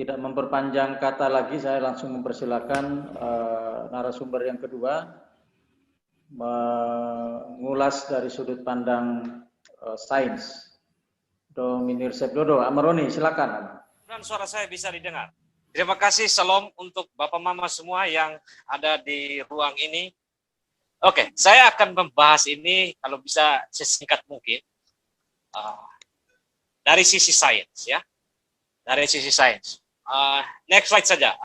tidak memperpanjang kata lagi, saya langsung mempersilakan narasumber yang kedua mengulas dari sudut pandang sains. Dominir Sepdodo, Amaroni, silakan. Dan suara saya bisa didengar. Terima kasih, salam untuk Bapak Mama semua yang ada di ruang ini. Oke, saya akan membahas ini kalau bisa sesingkat mungkin dari sisi sains, ya. Dari sisi sains. Next slide saja.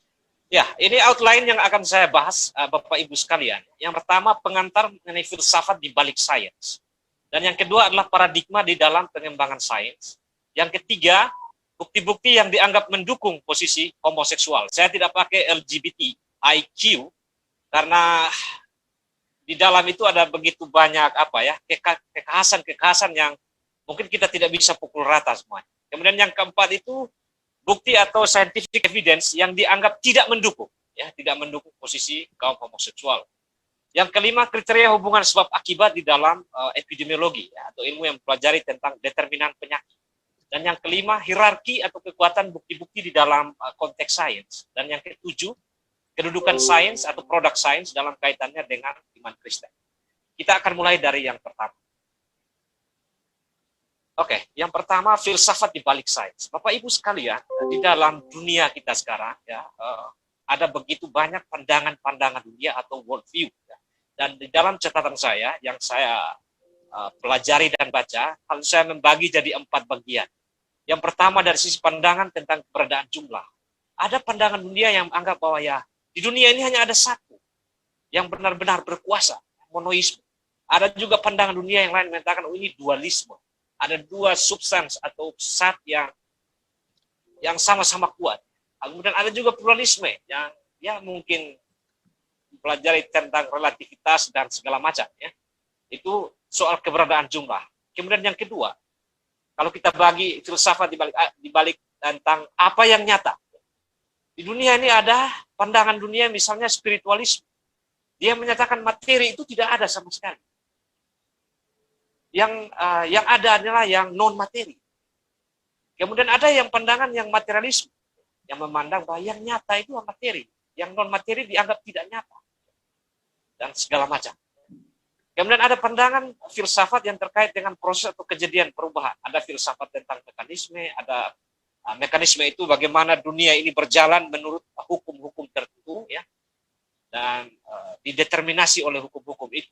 Ya, ini outline yang akan saya bahas, Bapak Ibu sekalian. Yang pertama, pengantar mengenai filsafat di balik sains. Dan yang kedua adalah paradigma di dalam pengembangan sains. Yang ketiga, bukti-bukti yang dianggap mendukung posisi homoseksual. Saya tidak pakai LGBTIQ karena di dalam itu ada begitu banyak kekhasan-kekhasan yang mungkin kita tidak bisa pukul rata semuanya. Kemudian yang keempat itu bukti atau scientific evidence yang dianggap tidak mendukung, ya, tidak mendukung posisi kaum homoseksual. Yang kelima, kriteria hubungan sebab akibat di dalam epidemiologi, ya, atau ilmu yang mempelajari tentang determinan penyakit. Dan yang kelima, hierarki atau kekuatan bukti-bukti di dalam konteks sains. Dan yang ketujuh, kedudukan sains atau produk sains dalam kaitannya dengan iman Kristen. Kita akan mulai dari yang pertama. Oke, yang pertama filsafat di balik sains. Bapak Ibu sekalian, di dalam dunia kita sekarang ya ada begitu banyak pandangan-pandangan dunia atau worldview. Ya. Dan di dalam catatan saya yang saya pelajari dan baca, harus saya membagi jadi 4 bagian. Yang pertama dari sisi pandangan tentang keberadaan jumlah. Ada pandangan dunia yang menganggap bahwa ya di dunia ini hanya ada satu yang benar-benar berkuasa, monoisme. Ada juga pandangan dunia yang lain mengatakan ini dualisme. Ada 2 substans atau zat yang sama-sama kuat. Kemudian ada juga pluralisme yang ya mungkin mempelajari tentang relativitas dan segala macam, ya. Itu soal keberadaan jumlah. Kemudian yang kedua, kalau kita bagi filsafat di balik tentang apa yang nyata. Di dunia ini ada pandangan dunia misalnya spiritualisme. Dia menyatakan materi itu tidak ada sama sekali. Yang ada adalah yang non materi. Kemudian ada yang pandangan yang materialisme, yang memandang bahwa yang nyata itu materi, yang non materi dianggap tidak nyata dan segala macam. Kemudian ada pandangan filsafat yang terkait dengan proses atau kejadian perubahan. Ada filsafat tentang mekanisme, ada mekanisme itu bagaimana dunia ini berjalan menurut hukum-hukum tertentu, ya, dan dideterminasi oleh hukum-hukum itu.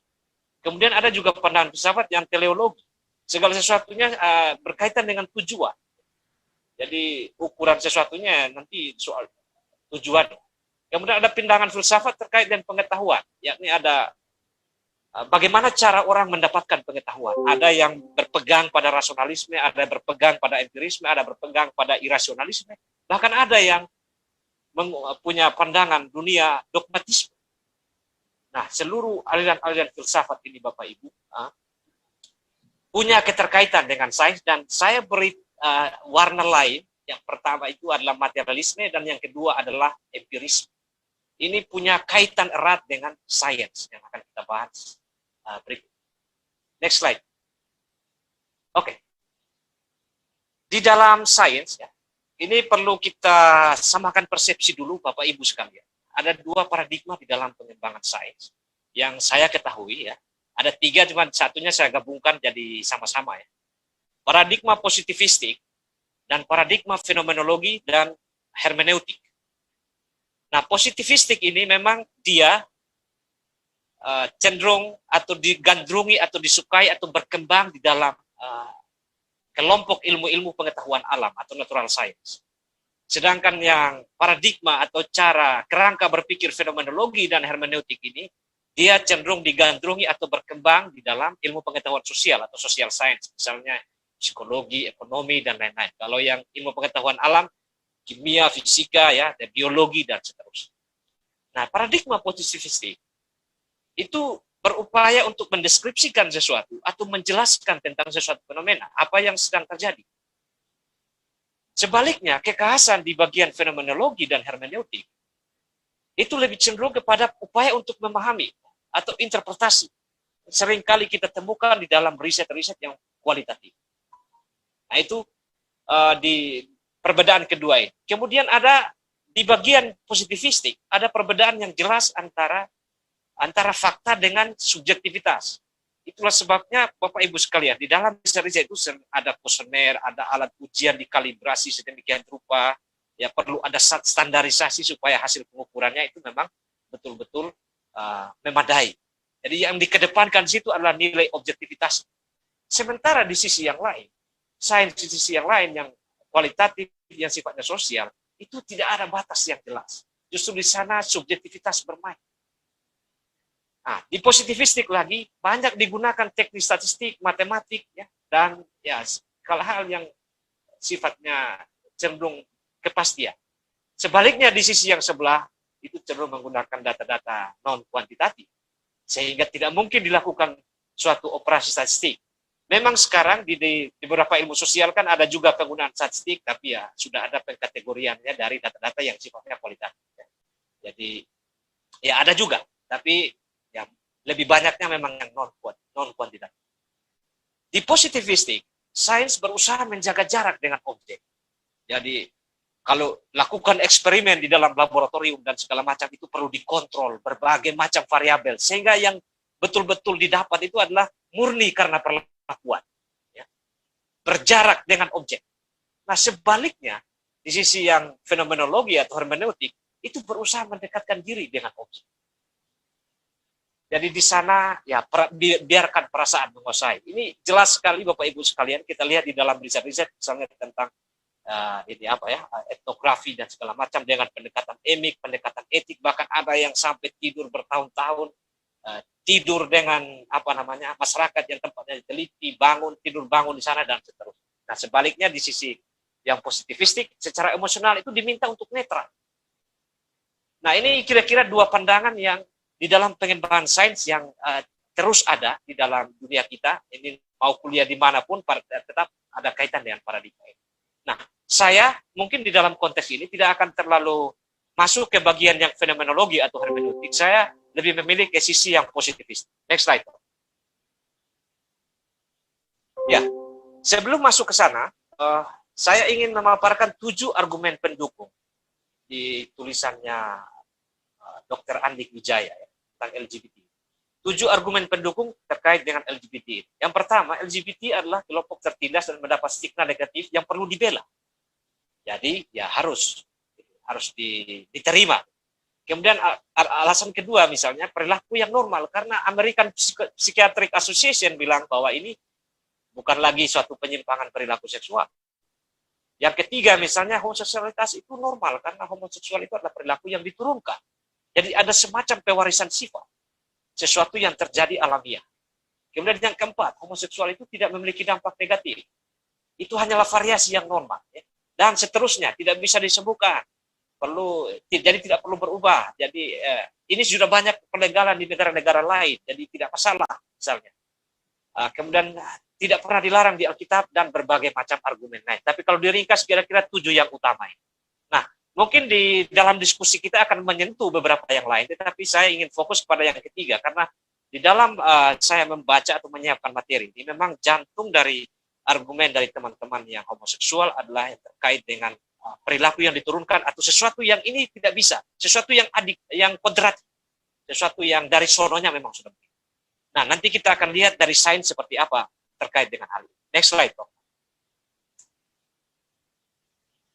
Kemudian ada juga pandangan filsafat yang teleologi. Segala sesuatunya berkaitan dengan tujuan. Jadi ukuran sesuatunya nanti soal tujuan. Kemudian ada pandangan filsafat terkait dengan pengetahuan. Yakni ada bagaimana cara orang mendapatkan pengetahuan. Ada yang berpegang pada rasionalisme, ada yang berpegang pada empirisme, ada yang berpegang pada irasionalisme. Bahkan ada yang punya pandangan dunia dogmatisme. Nah, seluruh aliran-aliran filsafat ini Bapak Ibu punya keterkaitan dengan sains, dan saya beri warna lain. Yang pertama itu adalah materialisme dan yang kedua adalah empirisme. Ini punya kaitan erat dengan sains yang akan kita bahas berikut. Next slide. Oke. Di dalam sains, ya, ini perlu kita samakan persepsi dulu Bapak Ibu sekalian. Ada 2 paradigma di dalam pengembangan sains yang saya ketahui, ya. Ada 3, cuma satunya saya gabungkan jadi sama-sama, ya. Paradigma positivistik dan paradigma fenomenologi dan hermeneutik. Nah, positivistik ini memang dia cenderung atau digandrungi atau disukai atau berkembang di dalam kelompok ilmu-ilmu pengetahuan alam atau natural science. Sedangkan yang paradigma atau cara kerangka berpikir fenomenologi dan hermeneutik ini, dia cenderung digandrungi atau berkembang di dalam ilmu pengetahuan sosial atau social science, misalnya psikologi, ekonomi, dan lain-lain. Kalau yang ilmu pengetahuan alam, kimia, fisika, ya, biologi, dan seterusnya. Nah, paradigma positivistik itu berupaya untuk mendeskripsikan sesuatu atau menjelaskan tentang sesuatu fenomena, apa yang sedang terjadi. Sebaliknya, kekhasan di bagian fenomenologi dan hermeneutik itu lebih cenderung kepada upaya untuk memahami atau interpretasi. Seringkali kita temukan di dalam riset-riset yang kualitatif. Nah, itu perbedaan kedua ini. Kemudian ada di bagian positivistik, ada perbedaan yang jelas antara fakta dengan subjektivitas. Itulah sebabnya Bapak Ibu sekalian, di dalam riset itu ada kuesioner, ada alat ujian dikalibrasi sedemikian rupa, ya perlu ada standarisasi supaya hasil pengukurannya itu memang betul-betul memadai. Jadi yang dikedepankan di situ adalah nilai objektivitas. Sementara di sisi yang lain, sains di sisi yang lain yang kualitatif, yang sifatnya sosial, itu tidak ada batas yang jelas. Justru di sana subjektivitas bermain. Nah, di positivistik lagi banyak digunakan teknik statistik, matematik, ya, dan ya hal-hal yang sifatnya cenderung kepastian. Sebaliknya di sisi yang sebelah itu cenderung menggunakan data-data non kuantitatif, sehingga tidak mungkin dilakukan suatu operasi statistik. Memang sekarang di beberapa ilmu sosial kan ada juga penggunaan statistik, tapi ya sudah ada pengkategoriannya dari data-data yang sifatnya kualitatif. Jadi ya ada juga, tapi ya lebih banyaknya memang yang non kuantitatif. Di positivistik, sains berusaha menjaga jarak dengan objek. Jadi kalau lakukan eksperimen di dalam laboratorium dan segala macam itu perlu dikontrol berbagai macam variabel, sehingga yang betul-betul didapat itu adalah murni karena perlakuan, ya. Berjarak dengan objek. Nah sebaliknya di sisi yang fenomenologi atau hermeneutik itu berusaha mendekatkan diri dengan objek. Jadi di sana ya biarkan perasaan menguasai. Ini jelas sekali Bapak Ibu sekalian, kita lihat di dalam riset-riset misalnya tentang etnografi dan segala macam dengan pendekatan emik, pendekatan etik, bahkan ada yang sampai tidur bertahun-tahun, tidur dengan masyarakat yang tempatnya diteliti, tidur bangun di sana dan seterusnya. Nah sebaliknya di sisi yang positivistik, secara emosional itu diminta untuk netral. Nah ini kira-kira dua pandangan yang di dalam pengembangan sains yang terus ada di dalam dunia kita, ini mau kuliah dimanapun, tetap ada kaitan dengan paradigma ini. Nah, saya mungkin di dalam konteks ini tidak akan terlalu masuk ke bagian yang fenomenologi atau hermeneutik. Saya lebih memilih ke sisi yang positivis. Next slide. Ya, sebelum masuk ke sana, saya ingin memaparkan 7 argumen pendukung di tulisannya Dr. Andik Wijaya ya, tentang LGBT. 7 argumen pendukung terkait dengan LGBT. Yang pertama, LGBT adalah kelompok tertindas dan mendapat stigma negatif yang perlu dibela. Jadi ya harus diterima. Kemudian alasan kedua misalnya perilaku yang normal, karena American Psychiatric Association bilang bahwa ini bukan lagi suatu penyimpangan perilaku seksual. Yang ketiga misalnya homoseksualitas itu normal karena homoseksual itu adalah perilaku yang diturunkan. Jadi ada semacam pewarisan sifat, sesuatu yang terjadi alamiah. Kemudian yang keempat, homoseksual itu tidak memiliki dampak negatif. Itu hanyalah variasi yang normal. Ya. Dan seterusnya, tidak bisa disembuhkan. Jadi tidak perlu berubah. Jadi ini sudah banyak pelegalan di negara-negara lain. Jadi tidak masalah misalnya. Kemudian tidak pernah dilarang di Alkitab dan berbagai macam argumen lain. Tapi kalau diringkas kira-kira 7 yang utama. Nah, mungkin di dalam diskusi kita akan menyentuh beberapa yang lain, tetapi saya ingin fokus pada yang ketiga, karena di dalam saya membaca atau menyiapkan materi ini, memang jantung dari argumen dari teman-teman yang homoseksual adalah yang terkait dengan perilaku yang diturunkan atau sesuatu yang ini tidak bisa, sesuatu yang kodrat, sesuatu yang dari sononya memang sudah begitu. Nah, nanti kita akan lihat dari sains seperti apa terkait dengan hal ini. Next slide, Pak.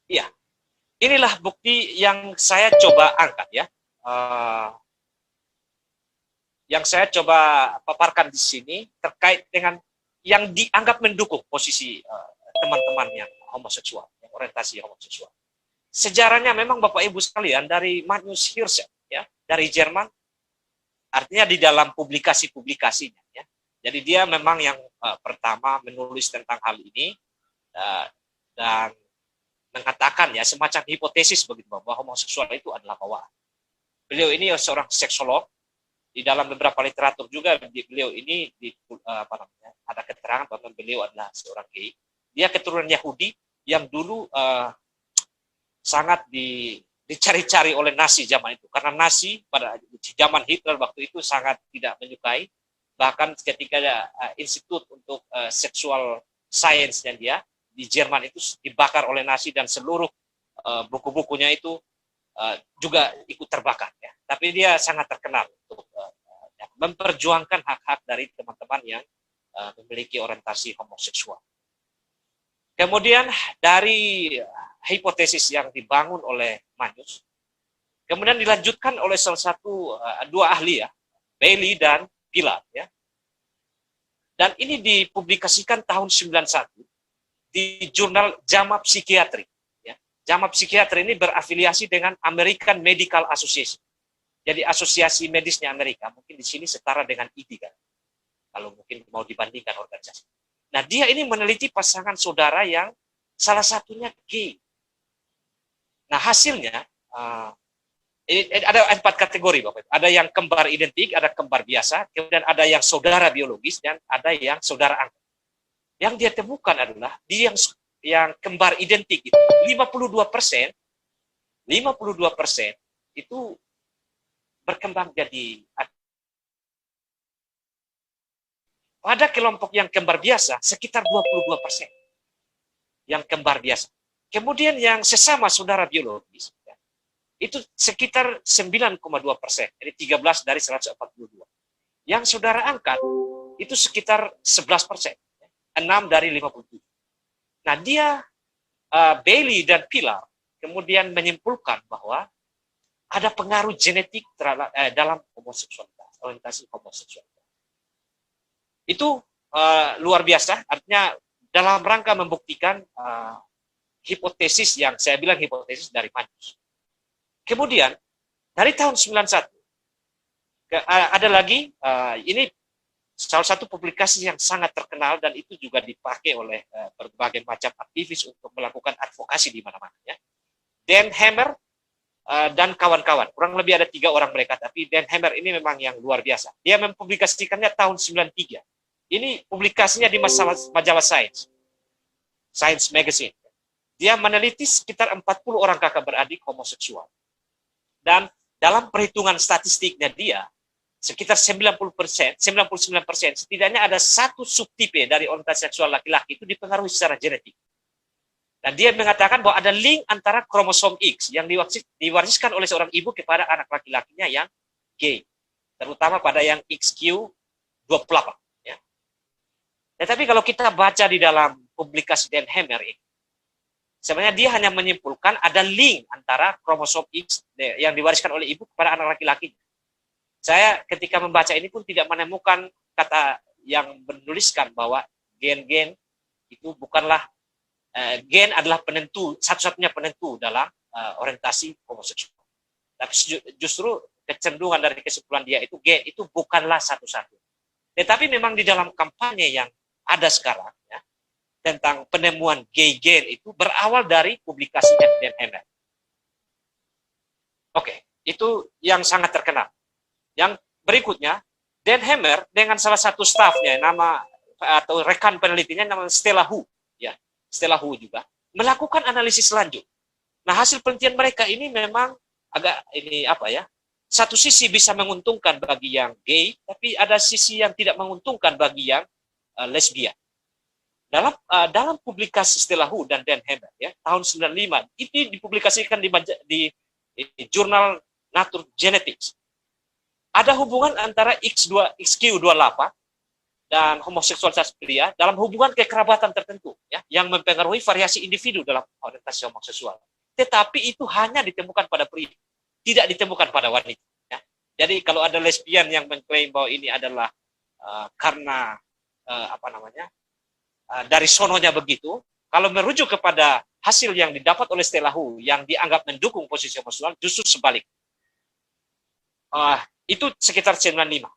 Iya. Inilah bukti yang saya coba angkat ya, yang saya coba paparkan di sini terkait dengan yang dianggap mendukung posisi teman-teman yang homoseksual, yang orientasi homoseksual. Sejarahnya memang Bapak Ibu sekalian dari Magnus Hirschfeld ya, dari Jerman, artinya di dalam publikasi-publikasinya ya. Jadi dia memang yang pertama menulis tentang hal ini dan mengatakan ya semacam hipotesis begitu bahwa homoseksual itu adalah bawaan. Beliau ini seorang seksolog, di dalam beberapa literatur juga beliau ini ada keterangan bahwa beliau adalah seorang gay. Dia keturunan Yahudi yang dulu sangat dicari-cari oleh Nazi zaman itu, karena Nazi pada zaman Hitler waktu itu sangat tidak menyukai, bahkan ketika ada institut untuk sexual science-nya di Jerman itu dibakar oleh Nazi dan seluruh buku-bukunya itu juga ikut terbakar. Ya. Tapi dia sangat terkenal untuk memperjuangkan hak-hak dari teman-teman yang memiliki orientasi homoseksual. Kemudian dari hipotesis yang dibangun oleh Manius, kemudian dilanjutkan oleh dua ahli ya, Bailey dan Pilar ya. Dan ini dipublikasikan tahun 91 di jurnal JAMA Psikiatri. Ya. JAMA Psikiatri ini berafiliasi dengan American Medical Association. Jadi asosiasi medisnya Amerika, mungkin di sini setara dengan IDI kan. Kalau mungkin mau dibandingkan organisasi. Nah, dia ini meneliti pasangan saudara yang salah satunya gay. Nah, hasilnya ada 4 kategori Bapak. Ada yang kembar identik, ada kembar biasa, kemudian ada yang saudara biologis, dan ada yang saudara angkat. Yang dia temukan adalah dia yang kembar identik itu 52% itu berkembang jadi. Pada kelompok yang kembar biasa sekitar 22% yang kembar biasa. Kemudian yang sesama saudara biologis itu sekitar 9,2%, jadi 13 dari 142. Yang saudara angkat itu sekitar 11%, 6 dari 57. Nah, dia Bailey dan Pilar kemudian menyimpulkan bahwa ada pengaruh genetik dalam homoseksualitas, orientasi homoseksualitas. Itu luar biasa, artinya dalam rangka membuktikan hipotesis yang saya bilang hipotesis dari Manius. Kemudian dari tahun 91 ada lagi ini salah satu publikasi yang sangat terkenal dan itu juga dipakai oleh berbagai macam aktivis untuk melakukan advokasi di mana-mana. Ya. Dan Hammer dan kawan-kawan, kurang lebih ada 3 orang mereka, tapi Dan Hammer ini memang yang luar biasa. Dia mempublikasikannya tahun 93. Ini publikasinya di majalah Science Magazine. Dia meneliti sekitar 40 orang kakak beradik homoseksual. Dan dalam perhitungan statistiknya dia, sekitar 99%, setidaknya ada satu subtipe dari orientasi seksual laki-laki itu dipengaruhi secara genetik. Dan dia mengatakan bahwa ada link antara kromosom X yang diwariskan oleh seorang ibu kepada anak laki-lakinya yang gay, terutama pada yang XQ28. Ya. Tetapi kalau kita baca di dalam publikasi Dan Hammer ini, sebenarnya dia hanya menyimpulkan ada link antara kromosom X yang diwariskan oleh ibu kepada anak laki-laki. Saya ketika membaca ini pun tidak menemukan kata yang menuliskan bahwa gen-gen itu bukanlah gen adalah penentu, satu-satunya penentu dalam orientasi homoseksual. Tapi justru kecenderungan dari kesimpulan dia itu gen itu bukanlah satu-satunya. Tetapi memang di dalam kampanye yang ada sekarang ya, tentang penemuan gay gen itu berawal dari publikasi Dan Hammer. Oke, itu yang sangat terkenal. Yang berikutnya, Dan Hammer dengan salah satu stafnya, nama atau rekan penelitinya namanya Stella Hu, ya, Stella Hu juga melakukan analisis lanjut. Nah, hasil penelitian mereka ini memang agak ini apa ya? Satu sisi bisa menguntungkan bagi yang gay, tapi ada sisi yang tidak menguntungkan bagi yang lesbian. Dalam publikasi Stella Hu dan Dan Hammer ya tahun 95 itu dipublikasikan di jurnal Nature Genetics. Ada hubungan antara XQ28 dan homoseksualitas pria dalam hubungan kekerabatan tertentu ya yang mempengaruhi variasi individu dalam orientasi homoseksual. Tetapi itu hanya ditemukan pada pria, tidak ditemukan pada wanita ya. Jadi kalau ada lesbian yang mengklaim bahwa ini adalah karena dari sononya begitu, kalau merujuk kepada hasil yang didapat oleh Stella Hu yang dianggap mendukung posisi homoseksual, justru sebalik. Itu sekitar 95.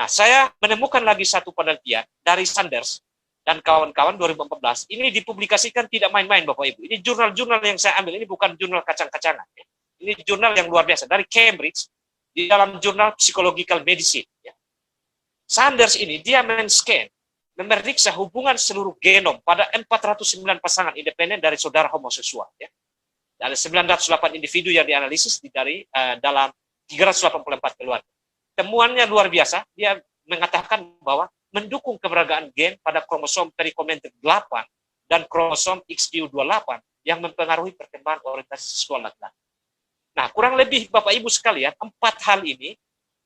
Nah, saya menemukan lagi satu penelitian dari Sanders dan kawan-kawan 2014. Ini dipublikasikan tidak main-main Bapak Ibu. Ini jurnal-jurnal yang saya ambil, ini bukan jurnal kacang-kacangan. Ya. Ini jurnal yang luar biasa, dari Cambridge, di dalam jurnal Psychological Medicine. Ya. Sanders ini, dia men-scan, memeriksa hubungan seluruh genom pada 409 pasangan independen dari saudara homoseksual. Ya. Ada 908 individu yang dianalisis dalam 384 keluarga. Temuannya luar biasa, dia mengatakan bahwa mendukung keberadaan gen pada kromosom perikomentik 8 dan kromosom XQ28 yang mempengaruhi perkembangan orientasi seksual laki-laki. Nah, kurang lebih Bapak Ibu sekalian, 4 hal ini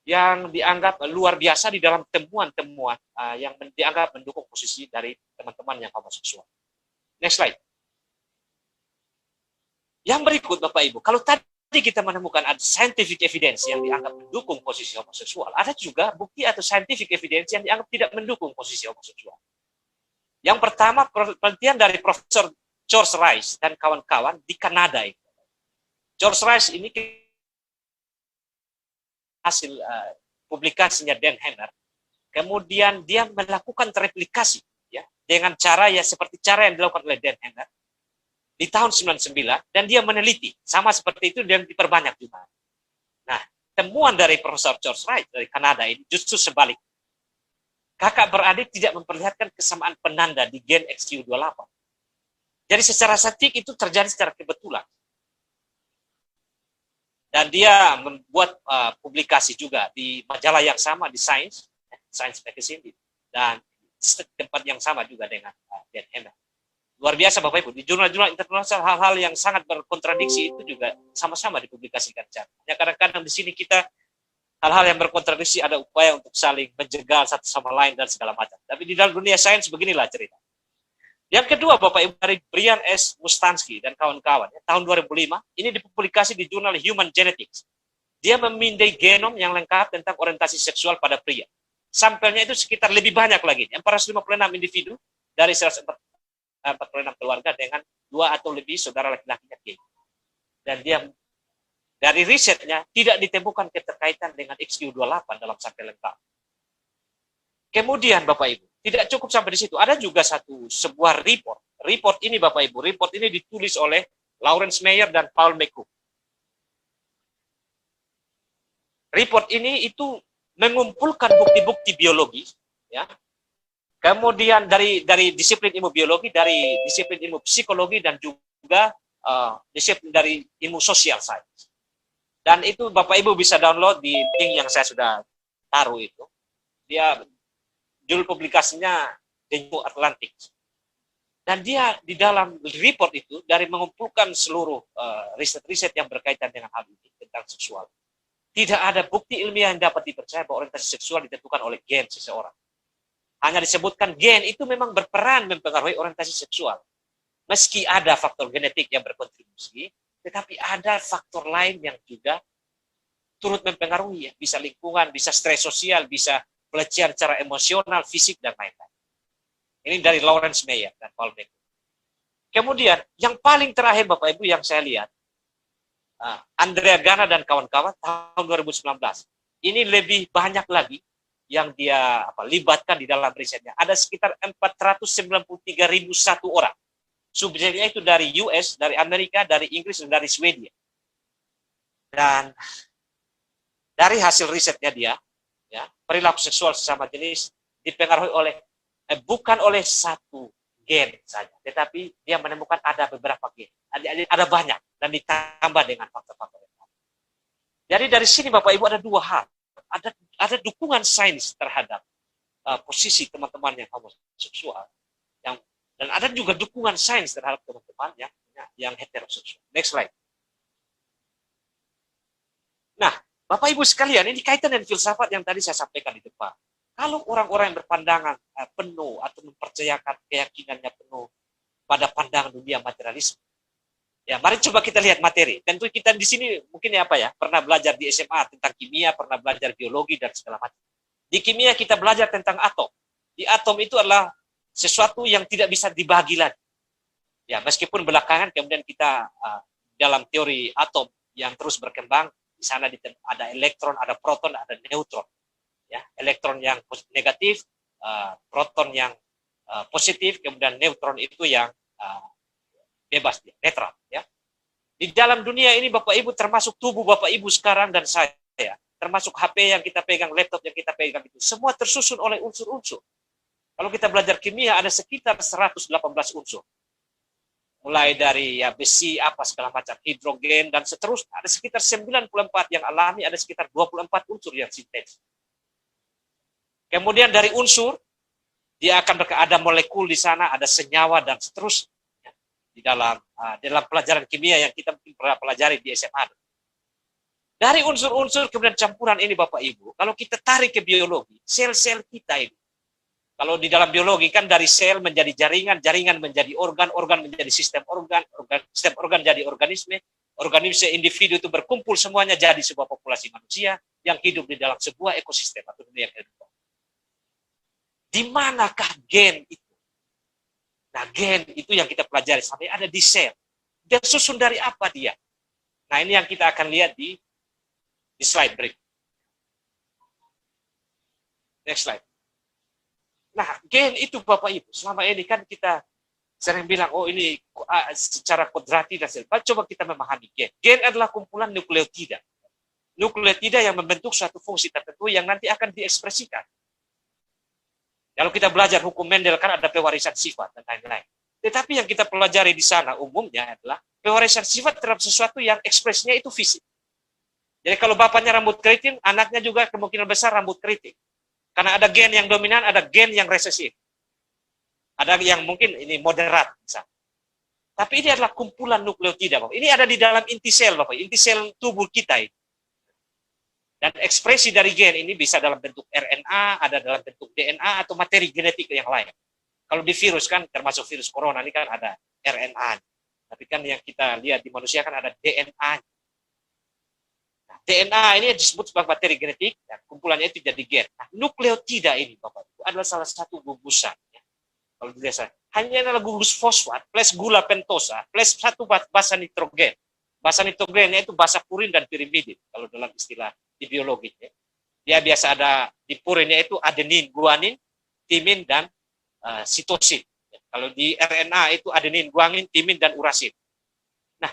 yang dianggap luar biasa di dalam temuan-temuan yang dianggap mendukung posisi dari teman-teman yang homoseksual. Next slide. Yang berikut Bapak Ibu, kalau tadi kita menemukan ada scientific evidence yang dianggap mendukung posisi homoseksual, ada juga bukti atau scientific evidence yang dianggap tidak mendukung posisi homoseksual. Yang pertama, penelitian dari Profesor George Rice dan kawan-kawan di Kanada. George Rice ini hasil publikasinya Dan Hammer. Kemudian dia melakukan replikasi ya dengan cara ya seperti cara yang dilakukan oleh Dan Hammer di tahun 99, dan dia meneliti sama seperti itu dan diperbanyak juga. Nah, temuan dari Profesor George Rice dari Kanada ini justru sebalik. Kakak beradik tidak memperlihatkan kesamaan penanda di gen XQ28. Jadi secara saintifik itu terjadi secara kebetulan. Dan dia membuat publikasi juga di majalah yang sama di Science Magazine, dan tempat yang sama juga dengan Dan Hammer. Luar biasa Bapak Ibu, di jurnal-jurnal internasional hal-hal yang sangat berkontradiksi itu juga sama-sama dipublikasikan. Ya, kadang-kadang di sini kita hal-hal yang berkontradiksi ada upaya untuk saling menjegal satu sama lain dan segala macam. Tapi di dalam dunia sains beginilah cerita. Yang kedua Bapak Ibu, dari Brian S. Mustansky dan kawan-kawan, ya, tahun 2005, ini dipublikasi di jurnal Human Genetics. Dia memindai genom yang lengkap tentang orientasi seksual pada pria. Sampelnya itu sekitar lebih banyak lagi, 456 individu dari 146 keluarga dengan 2 atau lebih saudara laki-lakinya gay. Dan dia dari risetnya tidak ditemukan keterkaitan dengan XQ28 dalam sampel lengkap. Kemudian Bapak Ibu, tidak cukup sampai di situ. Ada juga sebuah report. Report ini Bapak Ibu, report ini ditulis oleh Lawrence Meyer dan Paul McCook. Report ini itu mengumpulkan bukti-bukti biologi, ya. Kemudian dari disiplin ilmu biologi, dari disiplin ilmu psikologi, dan juga disiplin dari ilmu sosial sains. Dan itu Bapak Ibu bisa download di link yang saya sudah taruh itu. Dia judul publikasinya The New Atlantic. Dan dia di dalam report itu dari mengumpulkan seluruh riset-riset yang berkaitan dengan hal ini tentang seksual. Tidak ada bukti ilmiah yang dapat dipercaya bahwa orientasi seksual ditentukan oleh gen seseorang. Hanya disebutkan gen itu memang berperan mempengaruhi orientasi seksual. Meski ada faktor genetik yang berkontribusi, tetapi ada faktor lain yang juga turut mempengaruhi. Ya. Bisa lingkungan, bisa stres sosial, bisa pelecehan secara emosional, fisik, dan lain-lain. Ini dari Lawrence Meyer dan Paul McCook. Kemudian, yang paling terakhir Bapak Ibu yang saya lihat, Andrea Gana dan kawan-kawan tahun 2019. Ini lebih banyak lagi yang dia libatkan di dalam risetnya. Ada sekitar 493.001 orang. Subjeknya itu dari US, dari Amerika, dari Inggris, dan dari Swedia. Dan dari hasil risetnya dia, ya, perilaku seksual sesama jenis dipengaruhi oleh bukan oleh satu gen saja, tetapi dia menemukan ada beberapa gen, ada banyak, dan ditambah dengan faktor-faktor yang lain. Jadi dari sini Bapak Ibu ada 2 hal. Ada dukungan sains terhadap posisi teman-teman yang homoseksual, dan ada juga dukungan sains terhadap teman-teman yang heteroseksual. Next slide. Nah, Bapak Ibu sekalian, ini kaitan dengan filsafat yang tadi saya sampaikan di depan. Kalau orang-orang yang berpandangan penuh atau mempercayakan keyakinannya penuh pada pandangan dunia materialisme, ya, mari coba kita lihat materi. Tentu kita di sini mungkin pernah belajar di SMA tentang kimia, pernah belajar biologi dan segala macam. Di kimia kita belajar tentang atom. Di atom itu adalah sesuatu yang tidak bisa dibagi lagi. Ya, meskipun belakangan kemudian kita dalam teori atom yang terus berkembang, di sana ada elektron, ada proton, ada neutron. Ya, elektron yang negatif, proton yang positif, kemudian neutron itu yang bebas, netral. Ya. Di dalam dunia ini Bapak Ibu, termasuk tubuh Bapak Ibu sekarang dan saya, termasuk HP yang kita pegang, laptop yang kita pegang itu, semua tersusun oleh unsur-unsur. Kalau kita belajar kimia ada sekitar 118 unsur. Mulai dari besi, segala macam, hidrogen, dan seterusnya. Ada sekitar 94 yang alami, ada sekitar 24 unsur yang sintetis. Kemudian dari unsur, Dia akan ada molekul di sana, ada senyawa dan seterusnya di dalam pelajaran kimia yang kita mungkin pernah pelajari di SMA. Dari unsur-unsur kemudian campuran ini Bapak Ibu, kalau kita tarik ke biologi, sel-sel kita ini, kalau di dalam biologi kan dari sel menjadi jaringan, jaringan menjadi organ, organ menjadi sistem organ, sistem organ jadi organisme, organisme individu itu berkumpul semuanya jadi sebuah populasi manusia yang hidup di dalam sebuah ekosistem atau dunia kehidupan. Di manakah gen itu? Nah, gen itu yang kita pelajari sampai ada di sel. Dia susun dari apa dia? Nah, ini yang kita akan lihat di slide berikut. Next slide. Nah, gen itu Bapak Ibu, selama ini kan kita sering bilang, oh ini secara kodrati dan sebagainya. Coba kita memahami gen. Gen adalah kumpulan nukleotida. Nukleotida yang membentuk suatu fungsi tertentu yang nanti akan diekspresikan. Kalau kita belajar hukum Mendel kan ada pewarisan sifat dan lain-lain. Tetapi yang kita pelajari di sana umumnya adalah pewarisan sifat terhadap sesuatu yang ekspresinya itu fisik. Jadi kalau bapaknya rambut keriting, anaknya juga kemungkinan besar rambut keriting. Karena ada gen yang dominan, ada gen yang resesif. Ada yang mungkin ini moderat. Misalnya. Tapi ini adalah kumpulan nukleotida. Bapak. Ini ada di dalam inti sel, Bapak. Inti sel tubuh kita ini. Dan ekspresi dari gen ini bisa dalam bentuk RNA, ada dalam bentuk DNA, atau materi genetik yang lain. Kalau di virus kan, termasuk virus corona ini kan ada RNA. Tapi kan yang kita lihat di manusia kan ada DNA. Nah, DNA ini disebut sebagai materi genetik, dan kumpulannya itu jadi gen. Nah, nukleotida ini, Bapak, itu adalah salah satu gugusan. Ya. Kalau dilihat, hanya adalah gugus fosfat plus gula pentosa plus satu basa nitrogen. Basa nitrogennya itu basa purin dan pirimidin, kalau dalam istilah di biologi. Ya. Dia biasa ada di purinnya itu adenin, guanin, timin, dan sitosin. Ya. Kalau di RNA itu adenin, guanin, timin, dan urasin. Nah,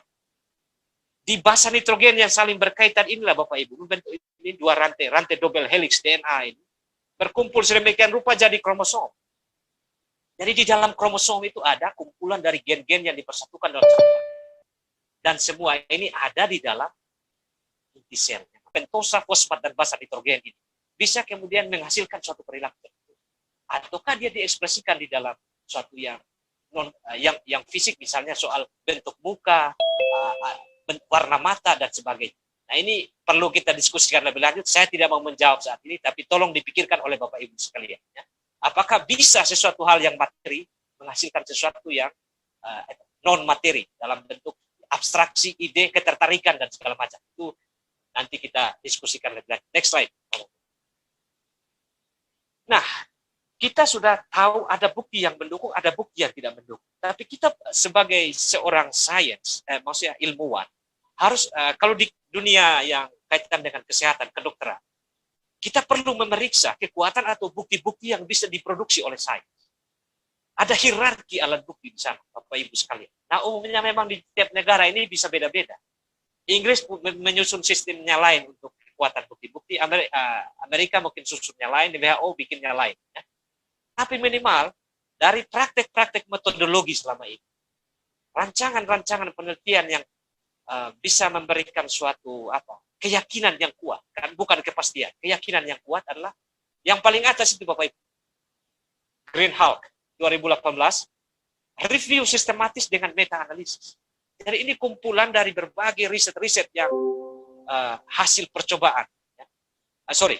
di basa nitrogen yang saling berkaitan inilah Bapak Ibu, membentuk ini dua rantai double helix DNA ini, berkumpul sedemikian rupa jadi kromosom. Jadi di dalam kromosom itu ada kumpulan dari gen-gen yang dipersatukan dalam satu. Dan semua ini ada di dalam inti sel. Pentosa, fosfat, dan basa nitrogen ini bisa kemudian menghasilkan suatu perilaku tertentu. Ataukah dia diekspresikan di dalam suatu yang fisik, misalnya soal bentuk muka, warna mata, dan sebagainya. Nah, ini perlu kita diskusikan lebih lanjut. Saya tidak mau menjawab saat ini, tapi tolong dipikirkan oleh Bapak Ibu sekalian. Ya. Apakah bisa sesuatu hal yang materi menghasilkan sesuatu yang non-materi dalam bentuk abstraksi, ide, ketertarikan, dan segala macam. Itu nanti kita diskusikan lebih lanjut. Next slide. Nah, kita sudah tahu ada bukti yang mendukung, ada bukti yang tidak mendukung. Tapi kita sebagai seorang sains, maksudnya ilmuwan, harus kalau di dunia yang kaitan dengan kesehatan, kedokteran, kita perlu memeriksa kekuatan atau bukti-bukti yang bisa diproduksi oleh sains. Ada hierarki alat bukti di sana, Bapak Ibu sekalian. Nah, umumnya memang di setiap negara ini bisa beda-beda. Inggris menyusun sistemnya lain untuk kekuatan bukti-bukti, Amerika mungkin susunnya lain, WHO bikinnya lain. Ya. Tapi minimal dari praktek-praktek metodologi selama ini, rancangan-rancangan penelitian yang bisa memberikan suatu keyakinan yang kuat, kan bukan kepastian, keyakinan yang kuat adalah yang paling atas itu Bapak Ibu. Greenhalgh 2018 review sistematis dengan meta-analisis. Jadi ini kumpulan dari berbagai riset-riset yang hasil percobaan. Ya.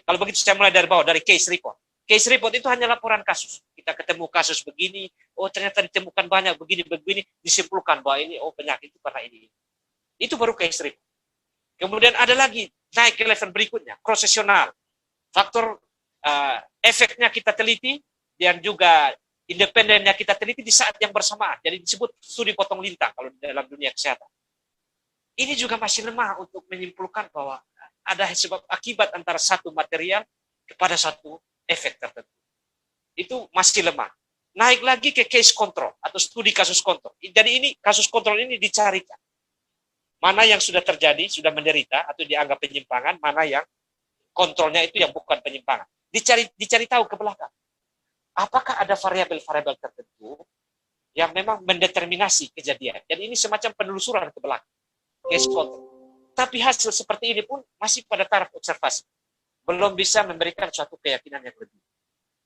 Kalau begitu saya mulai dari bawah, dari case report. Case report itu hanya laporan kasus. Kita ketemu kasus begini, oh ternyata ditemukan banyak begini-begini, disimpulkan bahwa ini penyakit itu karena ini. Itu baru case report. Kemudian ada lagi, naik ke level berikutnya, cross-sectional. Faktor efeknya kita teliti, dan juga independennya kita teliti di saat yang bersamaan. Jadi disebut studi potong lintang kalau dalam dunia kesehatan. Ini juga masih lemah untuk menyimpulkan bahwa ada sebab akibat antara satu material kepada satu efek tertentu. Itu masih lemah. Naik lagi ke case control atau studi kasus kontrol. Jadi ini kasus kontrol ini dicarikan. Mana yang sudah terjadi, sudah menderita atau dianggap penyimpangan, mana yang kontrolnya itu yang bukan penyimpangan. Dicari tahu ke belakang. Apakah ada variabel-variabel tertentu yang memang mendeterminasi kejadian. Dan ini semacam penelusuran ke belakang. Case control. Tapi hasil seperti ini pun masih pada taraf observasi. Belum bisa memberikan suatu keyakinan yang lebih.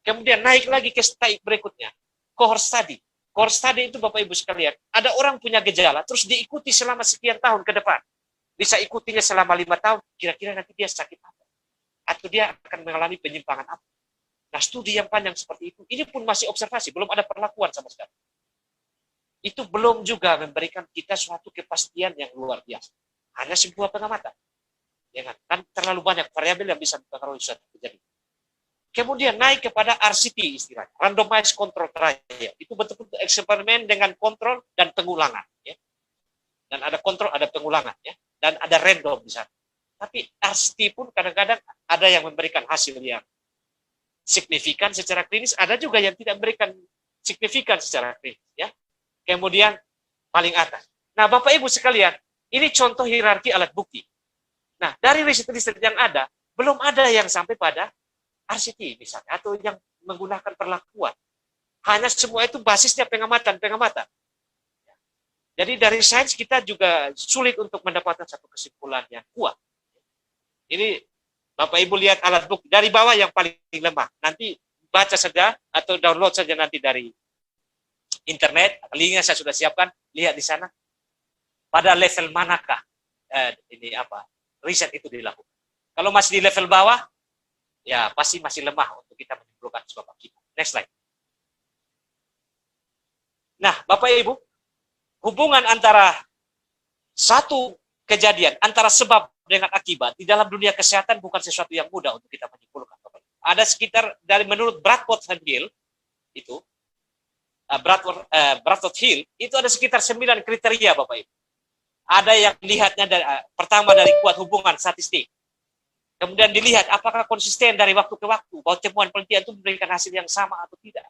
Kemudian naik lagi ke step berikutnya, cohort study. Cohort study itu Bapak Ibu sekalian, ada orang punya gejala, terus diikuti selama sekian tahun ke depan. Bisa ikutinya selama 5 tahun, kira-kira nanti dia sakit apa? Atau dia akan mengalami penyimpangan apa? Nah, studi yang panjang seperti itu, ini pun masih observasi, belum ada perlakuan sama sekali. Itu belum juga memberikan kita suatu kepastian yang luar biasa. Hanya sebuah pengamatan. Ya kan terlalu banyak variabel yang bisa mempengaruhi suatu kejadian. Kemudian naik kepada RCT istilahnya, randomized control trial. Itu betul-betul eksperimen dengan kontrol dan pengulangan. Ya. Dan ada kontrol, ada pengulangan. Ya. Dan ada random di sana. Tapi RCT pun kadang-kadang ada yang memberikan hasil yang signifikan secara klinis, ada juga yang tidak memberikan signifikan secara klinis. Ya. Kemudian paling atas. Nah, Bapak Ibu sekalian, ini contoh hierarki alat bukti. Nah, dari riset-riset yang ada, belum ada yang sampai pada RCT misalnya, atau yang menggunakan perlakuan. Hanya semua itu basisnya pengamatan. Jadi dari sains kita juga sulit untuk mendapatkan satu kesimpulan yang kuat. Ini Bapak Ibu lihat alat bukti dari bawah yang paling lemah. Nanti baca saja atau download saja nanti dari internet, linknya saya sudah siapkan, lihat di sana. Pada level manakah riset itu dilakukan. Kalau masih di level bawah, ya pasti masih lemah untuk kita menyimpulkan sebab akibat. Next slide. Nah, Bapak Ibu, hubungan antara satu kejadian, antara sebab dengan akibat, di dalam dunia kesehatan bukan sesuatu yang mudah untuk kita menyimpulkan. Ada sekitar, dari menurut Bradford Hill, itu, Bradford Hill, itu ada sekitar 9 kriteria, Bapak Ibu. Ada yang lihatnya pertama dari kuat hubungan statistik. Kemudian dilihat apakah konsisten dari waktu ke waktu, bahwa temuan penelitian itu memberikan hasil yang sama atau tidak.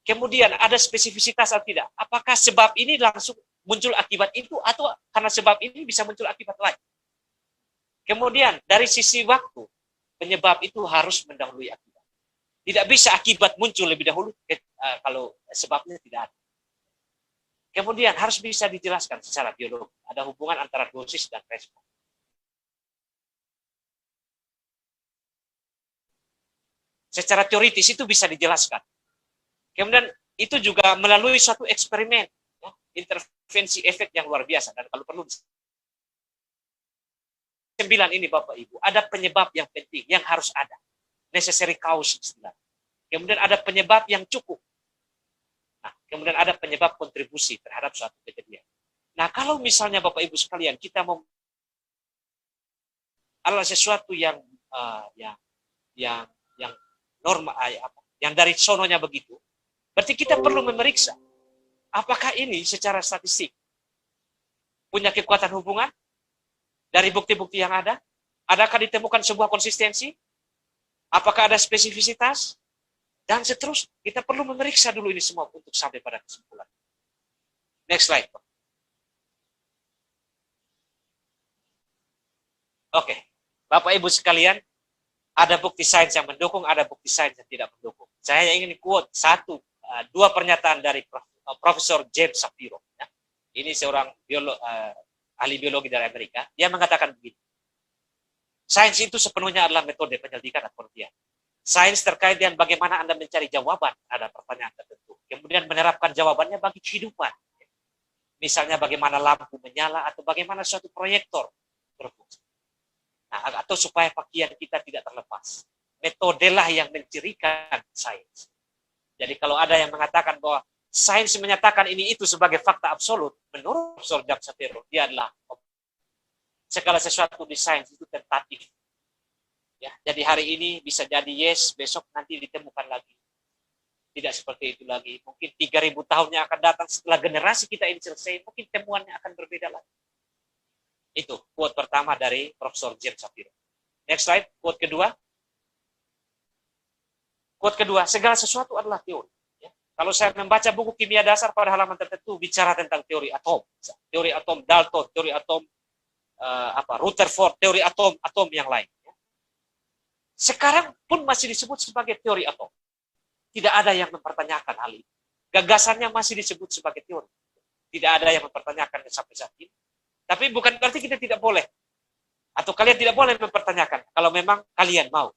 Kemudian ada spesifisitas atau tidak. Apakah sebab ini langsung muncul akibat itu, atau karena sebab ini bisa muncul akibat lain. Kemudian dari sisi waktu, penyebab itu harus mendahului akibat. Tidak bisa akibat muncul lebih dahulu kalau sebabnya tidak ada. Kemudian harus bisa dijelaskan secara biologi. Ada hubungan antara dosis dan respon. Secara teoritis itu bisa dijelaskan. Kemudian itu juga melalui suatu eksperimen, ya, intervensi efek yang luar biasa. Dan kalau perlu 9 ini Bapak Ibu, ada penyebab yang penting, yang harus ada. Necessary cause istilah. Kemudian ada penyebab yang cukup. Nah, kemudian ada penyebab kontribusi terhadap suatu kejadian. Nah, kalau misalnya Bapak Ibu sekalian, kita mau adalah sesuatu yang normal, yang dari sononya begitu, berarti kita perlu memeriksa apakah ini secara statistik punya kekuatan hubungan dari bukti-bukti yang ada. Adakah ditemukan sebuah konsistensi? Apakah ada spesifisitas? Dan seterusnya, kita perlu memeriksa dulu ini semua untuk sampai pada kesimpulan. Next slide. Oke, Bapak Ibu sekalian, ada bukti sains yang mendukung, ada bukti sains yang tidak mendukung. Saya ingin quote dua pernyataan dari Profesor James Shapiro. Ya. Ini seorang ahli biologi dari Amerika. Dia mengatakan begini. Sains itu sepenuhnya adalah metode penyelidikan dan penelitian. Sains terkait dengan bagaimana Anda mencari jawaban ada pertanyaan tertentu. Kemudian menerapkan jawabannya bagi kehidupan. Misalnya bagaimana lampu menyala atau bagaimana suatu proyektor berfungsi. Nah, atau supaya pakaian kita tidak terlepas. Metodelah yang mencirikan sains. Jadi kalau ada yang mengatakan bahwa sains menyatakan ini itu sebagai fakta absolut, menurut Profesor James Shapiro, dia adalah segala sesuatu di sains itu tentatif. Ya, jadi hari ini bisa jadi yes, besok nanti ditemukan lagi. Tidak seperti itu lagi. Mungkin 3.000 tahun yang akan datang setelah generasi kita ini selesai, mungkin temuannya akan berbeda lagi. Itu quote pertama dari Profesor James Shapiro. Next slide, quote kedua. Quote kedua, segala sesuatu adalah teori. Ya. Kalau saya membaca buku kimia dasar pada halaman tertentu bicara tentang teori atom, Dalton, teori atom Rutherford, teori atom yang lain. Ya. Sekarang pun masih disebut sebagai teori atom. Tidak ada yang mempertanyakan hal ini. Gagasannya masih disebut sebagai teori. Tidak ada yang mempertanyakan sampai saat ini. Tapi bukan berarti kita tidak boleh. Atau kalian tidak boleh mempertanyakan. Kalau memang kalian mau.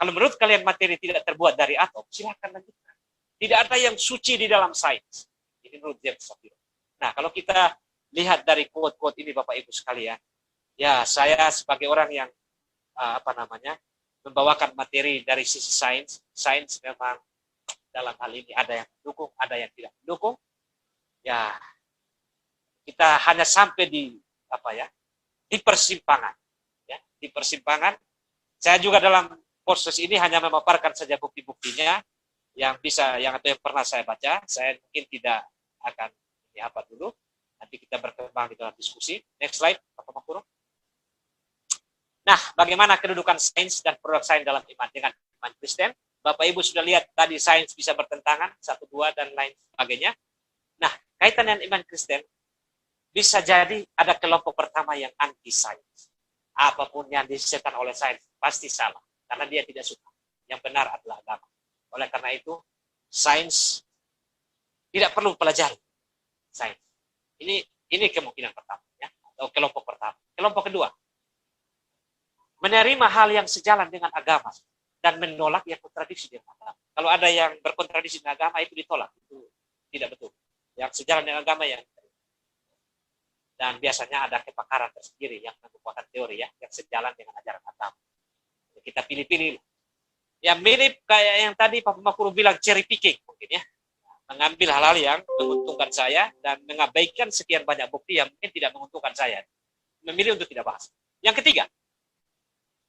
Kalau menurut kalian materi tidak terbuat dari atom, silakan lanjutkan. Tidak ada yang suci di dalam sains. Ini menurut James Shapiro. Nah, kalau kita lihat dari quote-quote ini Bapak Ibu sekalian, ya saya sebagai orang yang membawakan materi dari sisi sains, sains memang dalam hal ini ada yang mendukung, ada yang tidak mendukung. Ya, kita hanya sampai di di persimpangan. Ya, di persimpangan. Saya juga dalam proses ini hanya memaparkan saja bukti-buktinya yang pernah saya baca. Saya mungkin tidak akan dulu. Nanti kita berkembang di dalam diskusi. Next slide, Bapak Makuro. Nah, bagaimana kedudukan sains dan produk sains dalam iman dengan iman Kristen? Bapak Ibu sudah lihat tadi sains bisa bertentangan, 1, 2, dan lain sebagainya. Nah, kaitan dengan iman Kristen, bisa jadi ada kelompok pertama yang anti sains. Apapun yang disebutkan oleh sains pasti salah, karena dia tidak suka. Yang benar adalah agama. Oleh karena itu, sains tidak perlu pelajari sains. Ini kemungkinan pertama, ya, atau kelompok pertama. Kelompok kedua, menerima hal yang sejalan dengan agama dan menolak yang kontradiksi dengan agama. Kalau ada yang berkontradiksi dengan agama itu ditolak, itu tidak betul. Yang sejalan dengan agama yang dan biasanya ada kepakaran tersendiri yang merupakan teori ya, yang sejalan dengan ajaran agama. Kita pilih-pilih. Yang mirip kayak yang tadi Pak Makuro bilang cherry picking mungkin ya. Mengambil hal-hal yang menguntungkan saya dan mengabaikan sekian banyak bukti yang mungkin tidak menguntungkan saya. Memilih untuk tidak bahas. Yang ketiga,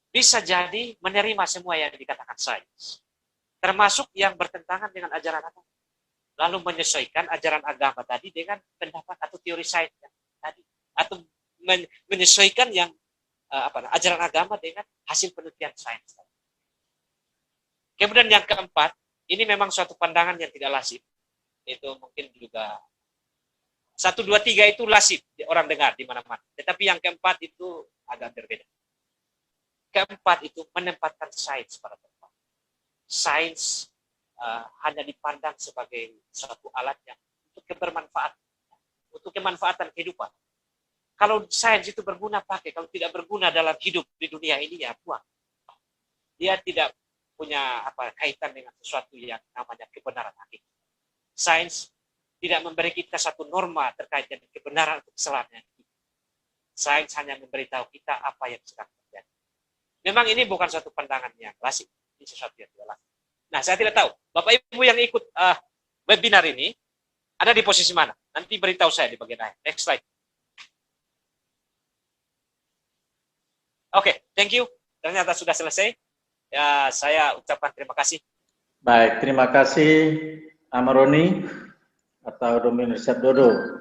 bisa jadi menerima semua yang dikatakan sains. Termasuk yang bertentangan dengan ajaran agama. Lalu menyesuaikan ajaran agama tadi dengan pendapat atau teori sains yang tadi. Atau menyesuaikan yang ajaran agama dengan hasil penelitian sains. Kemudian yang keempat, ini memang suatu pandangan yang tidak lazim. Itu mungkin juga 1, 2, 3 itu lazim orang dengar di mana-mana. Tetapi yang keempat itu agak berbeda. Keempat itu menempatkan sains pada tempat. Sains hanya dipandang sebagai suatu alat yang untuk kebermanfaatan, untuk kemanfaatan kehidupan. Kalau sains itu berguna pakai, kalau tidak berguna dalam hidup di dunia ini ya buang. Dia tidak punya kaitan dengan sesuatu yang namanya kebenaran hakiki. Sains tidak memberi kita satu norma terkait dengan kebenaran atau kesalahan. Sains hanya memberitahu kita apa yang sedang terjadi. Memang ini bukan suatu pandangan yang klasik, ini sesuatu yang tidak lazim. Nah, saya tidak tahu, Bapak Ibu yang ikut webinar ini ada di posisi mana? Nanti beritahu saya di bagian akhir. Next slide. Oke, thank you. Ternyata sudah selesai. Ya, saya ucapkan terima kasih. Baik, terima kasih Amaroni atau Dominus Dodo.